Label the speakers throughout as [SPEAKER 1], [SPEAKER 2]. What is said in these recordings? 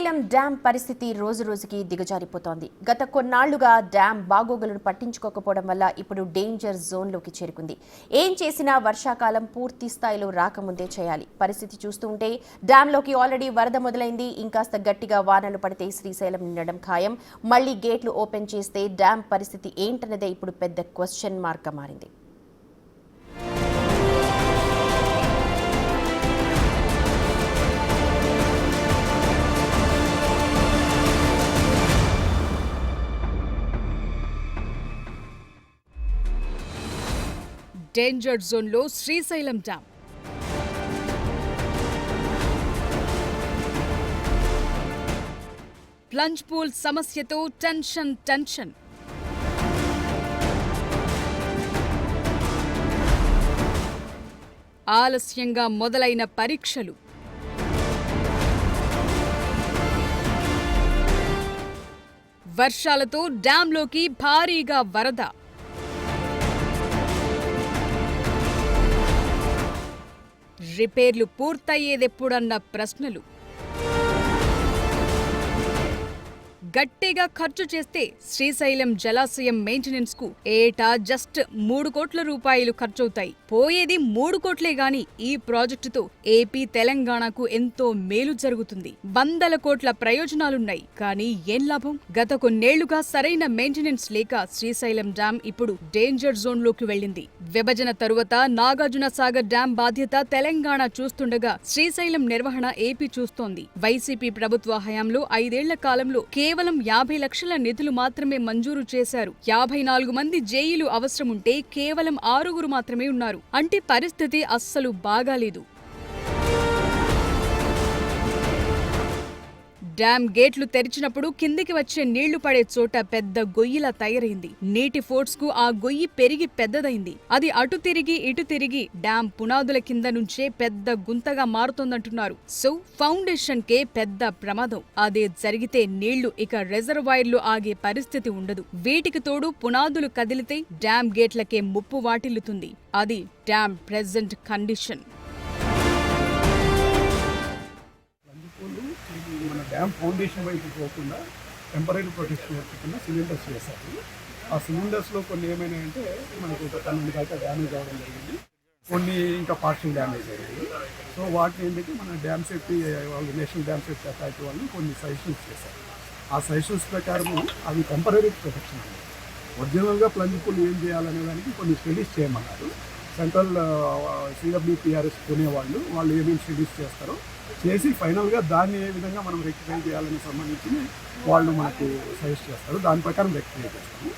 [SPEAKER 1] Srisailam dam పరిస్థితి రోజురోజుకి దిగజారిపోతోంది. గత కొన్నాళ్లుగా డ్యాం బాగోగులను పట్టించుకోకపోవడం వల్ల ఇప్పుడు డేంజర్ జోన్లోకి చేరుకుంది. ఏం చేసినా వర్షాకాలం పూర్తి స్థాయిలో రాకముందే చేయాలి. పరిస్థితి చూస్తుంటే డ్యాంలోకి ఆల్రెడీ వరద మొదలైంది. ఇంకాస్త గట్టిగా వానలు పడితే శ్రీశైలం నిండడం ఖాయం. మళ్లీ గేట్లు ఓపెన్ చేస్తే డ్యాం పరిస్థితి ఏంటన్నదే ఇప్పుడు పెద్ద క్వశ్చన్ మార్క్ మారింది.
[SPEAKER 2] డేంజర్ జోన్లో శ్రీశైలం డ్యాం. ప్లంజ్ పూల్ సమస్యతో టెన్షన్. ఆలస్యంగా మొదలైన పరీక్షలు. వర్షాలతో డ్యాంలోకి భారీగా వరద. రిపేర్లు పూర్తయ్యేదెప్పుడన్న ప్రశ్నలు. గట్టిగా ఖర్చు చేస్తే శ్రీశైలం జలాశయం మెయింటెనెన్స్ కు ఏటా జస్ట్ 3 కోట్ల రూపాయలు ఖర్చవుతాయి. పోయేది 3 కోట్లే గాని ఈ ప్రాజెక్టుతో ఏపీ తెలంగాణకు ఎంతో మేలు జరుగుతుంది. వందల కోట్ల ప్రయోజనాలున్నాయి. కానీ ఏం లాభం? గత కొన్నేళ్లుగా సరైన మెయింటెనెన్స్ లేక శ్రీశైలం డ్యాం ఇప్పుడు డేంజర్ జోన్ లోకి వెళ్లింది. విభజన తరువాత నాగార్జున సాగర్ డ్యాం బాధ్యత తెలంగాణ చూస్తుండగా శ్రీశైలం నిర్వహణ ఏపీ చూస్తోంది. వైసీపీ ప్రభుత్వ హయాంలో 5 ఏళ్ల కాలంలో కేవలం 50 లక్షల నిధులు మాత్రమే మంజూరు చేశారు. 54 మంది జేఈలు అవసరముంటే కేవలం 6 మాత్రమే ఉన్నారు. అంటే పరిస్థితి అస్సలు బాగాలేదు. డ్యాం గేట్లు తెరిచినప్పుడు కిందికి వచ్చే నీళ్లు పడే చోట పెద్ద గొయ్యిలా తయారైంది. నీటి ఫోర్స్ కు ఆ గొయ్యి పెరిగి పెద్దదైంది. అది అటు తిరిగి ఇటు తిరిగి డ్యాం పునాదుల కింద నుంచే పెద్ద గుంతగా మారుతోందంటున్నారు. సో ఫౌండేషన్ కే పెద్ద ప్రమాదం. అదే జరిగితే నీళ్లు ఇక రిజర్వాయర్లు ఆగే పరిస్థితి ఉండదు. వీటికి తోడు పునాదులు కదిలితే డ్యాం గేట్లకే ముప్పు వాటిల్లుతుంది. అది డ్యాం ప్రెజెంట్ కండిషన్.
[SPEAKER 3] మన డ్యామ్ ఫౌండేషన్ వైపు పోకుండా టెంపరీ ప్రొటెక్షన్ కింద సిలిండర్స్ వేశారు. ఆ సిలిండర్స్లో కొన్ని ఏమైనాయంటే మనకు ఒక 12 దాకా డ్యామేజ్ అవ్వడం జరిగింది. కొన్ని ఇంకా పార్షియల్ డ్యామేజ్ అయ్యాయి. సో వాటిని ఏంటంటే మన డ్యామ్ సేఫ్టీ వాళ్ళు నేషనల్ డ్యామ్ సేఫ్టీ అథారిటీ వాళ్ళు కొన్ని సజెషన్స్ చేశారు. ఆ సజెషన్స్ ప్రకారం అవి టెంపరీ ప్రొటెక్షన్ అండి. ఒరిజినల్గా ప్లంజ్ పూల్ ఏం చేయాలనే దానికి కొన్ని స్టడీస్ చేయమన్నారు. సెంట్రల్ CWPRS కొనేవాళ్ళు ఏమేమి స్టడీస్ చేస్తారో చేసి ఫైనల్గా దాన్ని ఏ విధంగా మనం రెక్టిఫై చేయాలని సంబంధించి వాళ్ళు మనకు సజెస్ట్ చేస్తారు. దాని ప్రకారం రెక్టిఫై చేస్తాము.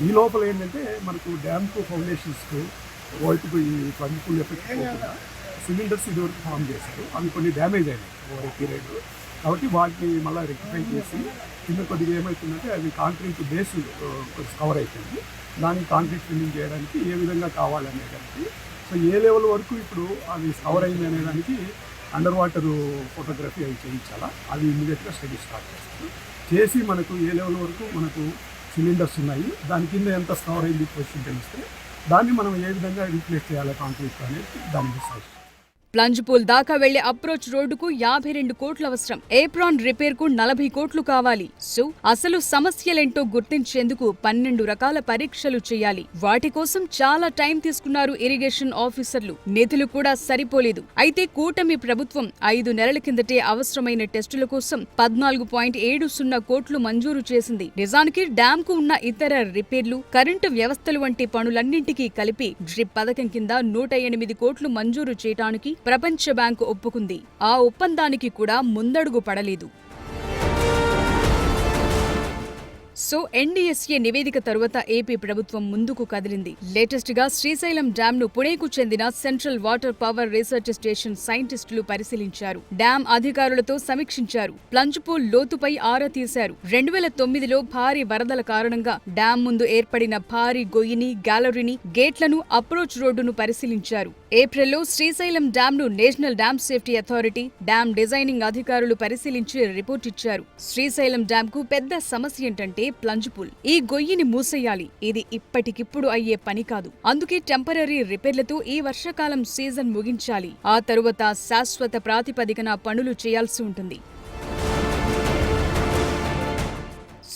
[SPEAKER 3] ఈ లోపల ఏంటంటే మనకు డ్యామ్కు ఫౌండేషన్స్కు వైపుకు ఈ ప్లంజ్ పూల్ ఎఫెక్ట్ పోకుండా సిలిండర్స్ ఇదివరకు ఫామ్ చేశారు. అవి కొన్ని డ్యామేజ్ అయినాయి ఓవర్ పీరియడ్. కాబట్టి వాటిని మళ్ళీ రెక్టిఫై చేసి కింద కొద్దిగా ఏమవుతుందంటే అది కాంక్రీట్ బేస్ కవర్ అయిపోయింది. దాన్ని కాంక్రీట్ ఫిల్లింగ్ చేయడానికి ఏ విధంగా కావాలనేదానికి సో ఏ లెవెల్ వరకు ఇప్పుడు అది కవర్ అయింది అనేదానికి అండర్ వాటర్ ఫోటోగ్రఫీ అవి చేయించాలా. అవి ఇమీడియట్గా స్టడీ స్టార్ట్ చేస్తారు. చేసి మనకు ఏ లెవెల్ వరకు మనకు సిలిండర్స్ ఉన్నాయి, దాని కింద ఎంత కవర్ అయింది పొజిషన్ తెలిస్తే దాన్ని మనం ఏ విధంగా రీప్లేస్ చేయాలి కాంక్రీట్ అనేది దాన్ని డిసైడ్.
[SPEAKER 2] ప్లంజ్ పూల్ దాకా వెళ్లే అప్రోచ్ రోడ్డుకు 52 కోట్లు అవసరం. ఏప్రాన్ రిపేర్ కు 40 కోట్లు కావాలి. సో అసలు సమస్యలేంటో గుర్తించేందుకు 12 రకాల పరీక్షలు చేయాలి. వాటి కోసం చాలా టైం తీసుకున్నారు ఇరిగేషన్ ఆఫీసర్లు. నిధులు కూడా సరిపోలేదు. అయితే కూటమి ప్రభుత్వం 5 నెలల కిందటే అవసరమైన టెస్టుల కోసం 14.70 కోట్లు మంజూరు చేసింది. నిజానికి డ్యాం కు ఉన్న ఇతర రిపేర్లు, కరెంటు వ్యవస్థలు వంటి పనులన్నింటికీ కలిపి డ్రిప్ పథకం కింద 108 కోట్లు మంజూరు చేయడానికి ప్రపంచ బ్యాంకు ఒప్పుకుంది. ఆ ఒప్పందానికి కూడా ముందడుగు పడలేదు. సో NDSA నివేదిక తరువాత ఏపీ ప్రభుత్వం ముందుకు కదిలింది. లేటెస్ట్ గా శ్రీశైలం డ్యాం ను పుణేకు చెందిన central water power research station సైంటిస్టులు పరిశీలించారు. డ్యాం అధికారులతో సమీక్షించారు. ప్లంజ్ పూల్ లోతుపై ఆరా తీశారు. 2009లో భారీ వరదల కారణంగా డ్యాం ముందు ఏర్పడిన భారీ గొయ్యిని, గ్యాలరీని, గేట్లను, అప్రోచ్ రోడ్డును పరిశీలించారు. ఏప్రిల్లో శ్రీశైలం డ్యాం ను national dam safety authority, dam designing అధికారులు పరిశీలించి రిపోర్ట్ ఇచ్చారు. శ్రీశైలం డ్యాం కు పెద్ద సమస్య ఏంటంటే ప్లంజ్ పూల్. ఈ గొయ్యిని మూసేయాలి. ఇది ఇప్పటికిప్పుడు అయ్యే పని కాదు. అందుకే టెంపరరీ రిపేర్లతో ఈ వర్షాకాలం సీజన్ ముగించాలి. ఆ తరువాత శాశ్వత ప్రాతిపదికన పనులు చేయాల్సి ఉంటుంది.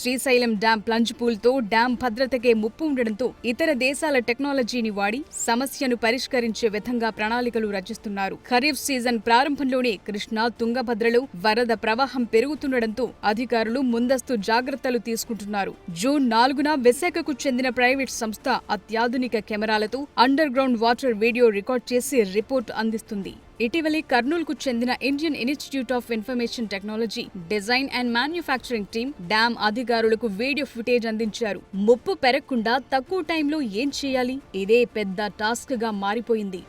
[SPEAKER 2] శ్రీశైలం డ్యాం ప్లంజ్ పూల్తో డ్యాం భద్రతకే ముప్పు ఉండడంతో ఇతర దేశాల టెక్నాలజీని వాడి సమస్యను పరిష్కరించే విధంగా ప్రణాళికలు రచిస్తున్నారు. ఖరీఫ్ సీజన్ ప్రారంభంలోనే కృష్ణా, తుంగభద్రలో వరద ప్రవాహం పెరుగుతుండటంతో అధికారులు ముందస్తు జాగ్రత్తలు తీసుకుంటున్నారు. జూన్ 4న విశాఖకు చెందిన ప్రైవేట్ సంస్థ అత్యాధునిక కెమెరాలతో under ground water video record చేసి రిపోర్ట్ అందిస్తుంది. ఇటీవలే కర్నూలుకు చెందిన Indian institute of information technology design and manufacturing team dam అధికారులకు వీడియో ఫుటేజ్ అందించారు. ముప్పు పెరగకుండా తక్కువ టైంలో ఏం చేయాలి? ఇదే పెద్ద టాస్క్ గా మారిపోయింది.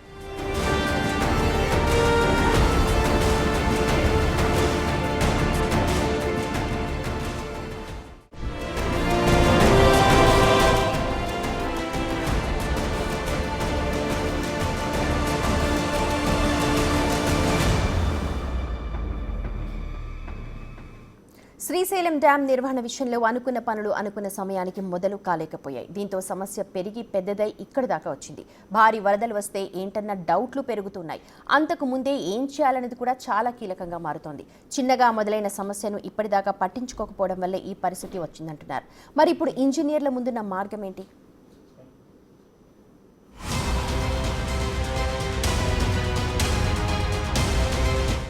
[SPEAKER 1] శ్రీశైలం డ్యాం నిర్వహణ విషయంలో అనుకున్న పనులు అనుకున్న సమయానికి మొదలు కాలేకపోయాయి. దీంతో సమస్య పెరిగి పెద్దదై ఇక్కడి దాకా వచ్చింది. భారీ వరదలు వస్తే ఏంటన్న డౌట్లు పెరుగుతున్నాయి. అంతకు ముందే ఏం చేయాలనేది కూడా చాలా కీలకంగా మారుతోంది. చిన్నగా మొదలైన సమస్యను ఇప్పటిదాకా పట్టించుకోకపోవడం వల్లే ఈ పరిస్థితి వచ్చిందంటున్నారు. మరి ఇప్పుడు ఇంజనీర్ల ముందున్న మార్గం ఏంటి?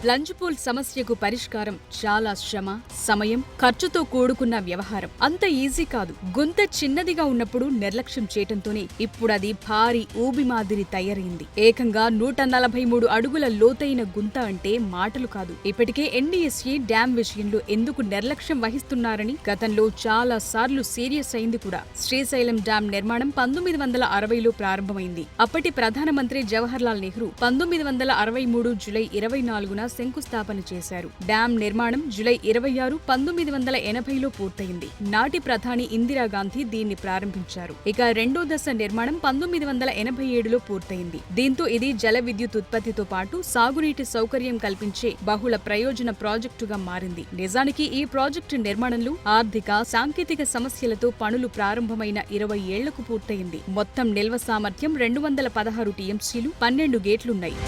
[SPEAKER 2] ప్లంజ్ పూల్ సమస్యకు పరిష్కారం చాలా శ్రమ, సమయం, ఖర్చుతో కూడుకున్న వ్యవహారం. అంత ఈజీ కాదు. గుంత చిన్నదిగా ఉన్నప్పుడు నిర్లక్ష్యం చేయటంతోనే ఇప్పుడది భారీ ఊబి మాదిరి తయారైంది. ఏకంగా 143 అడుగుల లోతైన గుంత అంటే మాటలు కాదు. ఇప్పటికే ఎన్డీఎస్ఏ డ్యాం విషయంలో ఎందుకు నిర్లక్ష్యం వహిస్తున్నారని గతంలో చాలా సార్లు సీరియస్ అయింది కూడా. శ్రీశైలం డ్యాం నిర్మాణం 1960లో ప్రారంభమైంది. అప్పటి ప్రధానమంత్రి జవహర్లాల్ నెహ్రూ 1963 జూలై 24న శంకుస్థాపన చేశారు. డ్యాం నిర్మాణం జూలై 26, 1980లో పూర్తయింది. నాటి ప్రధాని ఇందిరాగాంధీ దీన్ని ప్రారంభించారు. ఇక రెండో దశ నిర్మాణం 1987లో పూర్తయింది. దీంతో ఇది జల విద్యుత్ ఉత్పత్తితో పాటు సాగునీటి సౌకర్యం కల్పించే బహుళ ప్రయోజన ప్రాజెక్టుగా మారింది. నిజానికి ఈ ప్రాజెక్టు నిర్మాణంలో ఆర్థిక, సాంకేతిక సమస్యలతో పనులు ప్రారంభమైన 20 ఏళ్లకు పూర్తయింది. మొత్తం నిల్వ సామర్థ్యం 216 టీఎంసీలు, 12 గేట్లున్నాయి.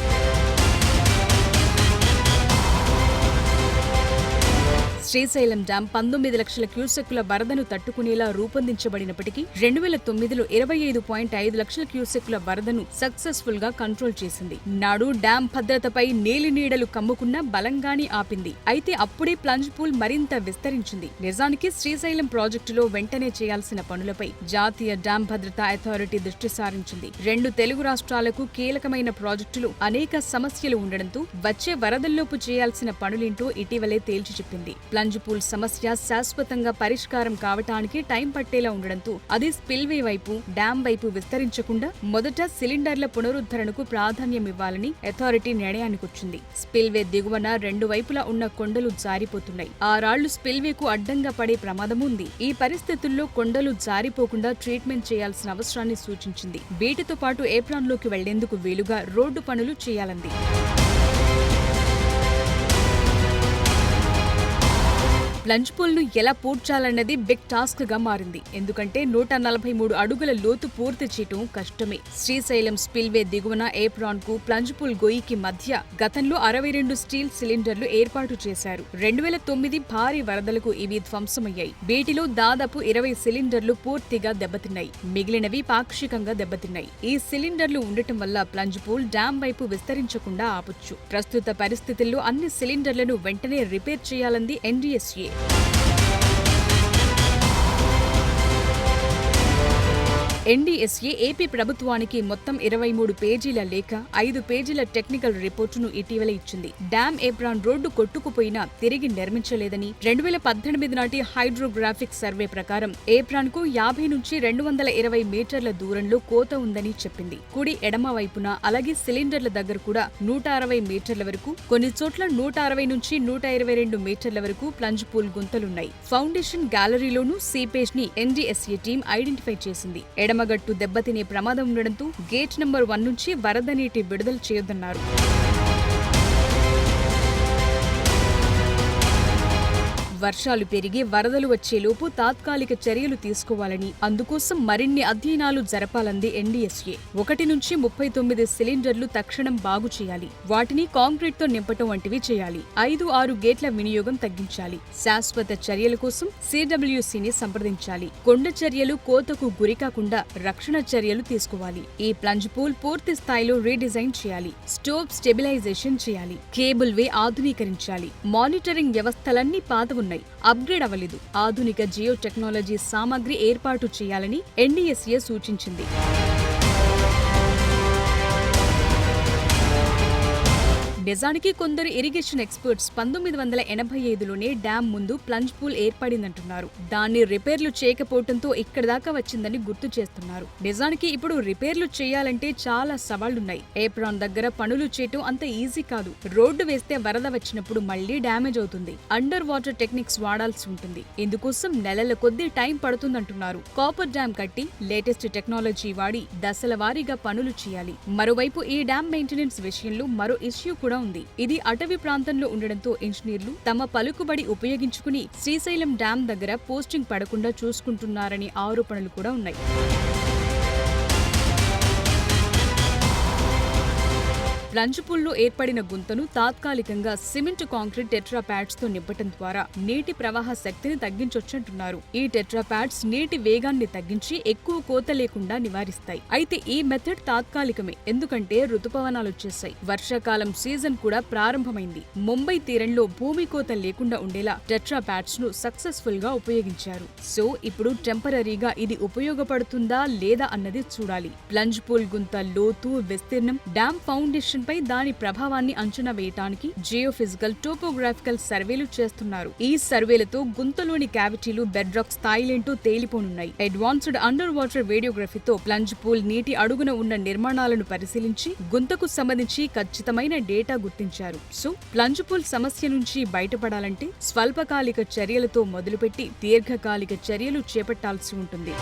[SPEAKER 2] శ్రీశైలం డ్యాం 19 లక్షల క్యూసెక్కుల వరదను తట్టుకునేలా రూపొందించబడినప్పటికీ 2009లో 25.5 లక్షల క్యూసెక్కుల వరదను సక్సెస్ఫుల్ గా కంట్రోల్ చేసింది. నాడు డ్యాం భద్రతపై నీలినీడలు కమ్ముకున్న బలంగానే ఆపింది. అయితే అప్పుడే ప్లంజ్ పూల్ మరింత విస్తరించింది. నిజానికి శ్రీశైలం ప్రాజెక్టులో వెంటనే చేయాల్సిన పనులపై జాతీయ డ్యాం భద్రతా అథారిటీ దృష్టి సారించింది. 2 తెలుగు రాష్ట్రాలకు కీలకమైన ప్రాజెక్టులు అనేక సమస్యలు ఉండడంతో వచ్చే వరదల్లోపు చేయాల్సిన పనులేంటో ఇటీవలే తేల్చి చెప్పింది. ప్లంజ్ పూల్ సమస్య శాశ్వతంగా పరిష్కారం కావటానికి టైం పట్టేలా ఉండడంతో అది స్పిల్వే వైపు, డ్యాం వైపు విస్తరించకుండా మొదట సిలిండర్ల పునరుద్ధరణకు ప్రాధాన్యమివ్వాలని అథారిటీ నిర్ణయానికొచ్చింది. స్పిల్వే దిగువన 2 వైపులా ఉన్న కొండలు జారిపోతున్నాయి. ఆ రాళ్లు స్పిల్వేకు అడ్డంగా పడే ప్రమాదం ఉంది. ఈ పరిస్థితుల్లో కొండలు జారిపోకుండా ట్రీట్మెంట్ చేయాల్సిన అవసరాన్ని సూచించింది. వీటితో పాటు ఏప్రాన్లోకి వెళ్లేందుకు వీలుగా రోడ్డు పనులు చేయాలంది. ప్లంజ్ పూల్ ను ఎలా పూడ్చాలన్నది బిగ్ టాస్క్ గా మారింది. ఎందుకంటే 143 అడుగుల లోతు పూర్తి చేయటం కష్టమే. శ్రీశైలం స్పిల్వే దిగువన ఏప్రాన్ కు ప్లంజ్ పూల్ గొయ్యికి మధ్య గతంలో 62 స్టీల్ సిలిండర్లు ఏర్పాటు చేశారు. 2009 భారీ వరదలకు ఇవి ధ్వంసమయ్యాయి. వీటిలో దాదాపు 20 సిలిండర్లు పూర్తిగా దెబ్బతిన్నాయి. మిగిలినవి పాక్షికంగా దెబ్బతిన్నాయి. ఈ సిలిండర్లు ఉండటం వల్ల ప్లంజ్ పూల్ డ్యాం వైపు విస్తరించకుండా ఆపొచ్చు. ప్రస్తుత పరిస్థితుల్లో అన్ని సిలిండర్లను వెంటనే రిపేర్ చేయాలంది ఎన్డీఎస్ఏ. ఎన్డీఎస్ఏ ఏపీ ప్రభుత్వానికి మొత్తం 23 పేజీల లేఖ, 5 పేజీల టెక్నికల్ రిపోర్టును ఇటీవల ఇచ్చింది. డ్యాం ఏప్రాన్ రోడ్డు కొట్టుకుపోయినా తిరిగి నిర్మించలేదని, 2018 నాటి హైడ్రోగ్రాఫిక్ సర్వే ప్రకారం ఏప్రాన్ కు 50 నుంచి 220 మీటర్ల దూరంలో కోత ఉందని చెప్పింది. కుడి ఎడమ వైపున, అలాగే సిలిండర్ల దగ్గర కూడా 160 మీటర్ల వరకు, కొన్ని చోట్ల 160 నుంచి 122 మీటర్ల వరకు ప్లంజ్ పూల్ గుంతలున్నాయి. ఫౌండేషన్ గ్యాలరీలోనూ సీపేజ్ ని ఎన్డీఎస్ఏ టీం ఐడెంటిఫై చేసింది. ఎడమగట్టు దెబ్బతినే ప్రమాదం ఉండడంతో గేట్ నంబర్ 1 నుంచి వరద నీటి విడుదల చేయొద్దన్నారు. వర్షాలు పెరిగి వరదలు వచ్చేలోపు తాత్కాలిక చర్యలు తీసుకోవాలని, అందుకోసం మరిన్ని అధ్యయనాలు జరపాలంది ఎన్డీఎస్ఏ. 1 నుంచి 39 సిలిండర్లు తక్షణం బాగు చేయాలి, వాటిని కాంక్రీట్తో నింపటం వంటివి చేయాలి. 5-6 గేట్ల వినియోగం తగ్గించాలి. శాశ్వత చర్యల కోసం CWCని సంప్రదించాలి. కొండ చర్యలు కోతకు గురికాకుండా రక్షణ చర్యలు తీసుకోవాలి. ఈ ప్లంజ్ పూల్ పూర్తి స్థాయిలో రీడిజైన్ చేయాలి. స్టోవ్ స్టెబిలైజేషన్ చేయాలి. కేబుల్ వే ఆధునీకరించాలి. మానిటరింగ్ వ్యవస్థలన్నీ పాత ఉన్నాయి, అప్గ్రేడ్ అవ్వలేదు. ఆధునిక జియో టెక్నాలజీ సామగ్రి ఏర్పాటు చేయాలని ఎన్డీఎస్ఏ సూచించింది. నిజానికి కొందరు ఇరిగేషన్ ఎక్స్పర్ట్స్ 1985లోనే డ్యాం ముందు ప్లంజ్ పూల్ ఏర్పడిందంటున్నారు. దాన్ని రిపేర్లు చేయకపోవడంతో ఇక్కడ దాకా వచ్చిందని గుర్తు చేస్తున్నారు. నిజానికి ఇప్పుడు రిపేర్లు చేయాలంటే చాలా సవాళ్లున్నాయి. ఏప్రాన్ దగ్గర పనులు చేయటం అంత ఈజీ కాదు. రోడ్డు వేస్తే వరద వచ్చినప్పుడు మళ్లీ డ్యామేజ్ అవుతుంది. అండర్ వాటర్ టెక్నిక్స్ వాడాల్సి ఉంటుంది. ఇందుకోసం నెలల కొద్దీ టైం పడుతుందంటున్నారు. కాపర్ డ్యాం కట్టి లేటెస్ట్ టెక్నాలజీ వాడి దశల వారీగా పనులు చేయాలి. మరోవైపు ఈ డ్యాం మెయింటెనెన్స్ విషయంలో మరో ఇష్యూ కూడా ఉంది. ఇది అటవీ ప్రాంతంలో ఉండడంతో ఇంజనీర్లు తమ పలుకుబడి ఉపయోగించుకుని శ్రీశైలం డ్యాం దగ్గర పోస్టింగ్ పడకుండా చూసుకుంటున్నారని ఆరోపణలు కూడా ఉన్నాయి. ప్లంజ్ పూల్లో ఏర్పడిన గుంతను తాత్కాలికంగా సిమెంట్ కాంక్రీట్ టెట్రా ప్యాడ్స్ తో నింపటం ద్వారా నీటి ప్రవాహ శక్తిని తగ్గించొచ్చంటున్నారు. ఈ టెట్రా ప్యాడ్స్ నీటి వేగాన్ని తగ్గించి ఎక్కువ కోత లేకుండా నివారిస్తాయి. అయితే ఈ మెథడ్ తాత్కాలికమే, ఎందుకంటే రుతుపవనాలు వచ్చేసాయి. వర్షాకాలం సీజన్ కూడా ప్రారంభమైంది. ముంబై తీరంలో భూమి కోత లేకుండా ఉండేలా టెట్రా ప్యాడ్స్ ను సక్సెస్ఫుల్ గా ఉపయోగించారు. సో ఇప్పుడు టెంపరరీగా ఇది ఉపయోగపడుతుందా లేదా అన్నది చూడాలి. ప్లంజ్ పూల్ గుంత లోతు, విస్తీర్ణం, డ్యామ్ ఫౌండేషన్ పై దాని ప్రభావాన్ని అంచనా వేయటానికి జియోఫిజికల్, టోపోగ్రాఫికల్ సర్వేలు చేస్తున్నారు. ఈ సర్వేలతో గుంతలోని క్యావిటీలు, బెడ్ రాక్ స్థాయిలేంటో తేలిపోనున్నాయి. అడ్వాన్స్డ్ అండర్ వాటర్ రేడియోగ్రఫీతో ప్లంజ్ పూల్ నీటి అడుగున ఉన్న నిర్మాణాలను పరిశీలించి గుంతకు సంబంధించి ఖచ్చితమైన డేటా గుర్తించారు. సో ప్లంజ్ పూల్ సమస్య నుంచి బయటపడాలంటే స్వల్పకాలిక చర్యలతో మొదలుపెట్టి దీర్ఘకాలిక చర్యలు చేపట్టాల్సి ఉంటుంది.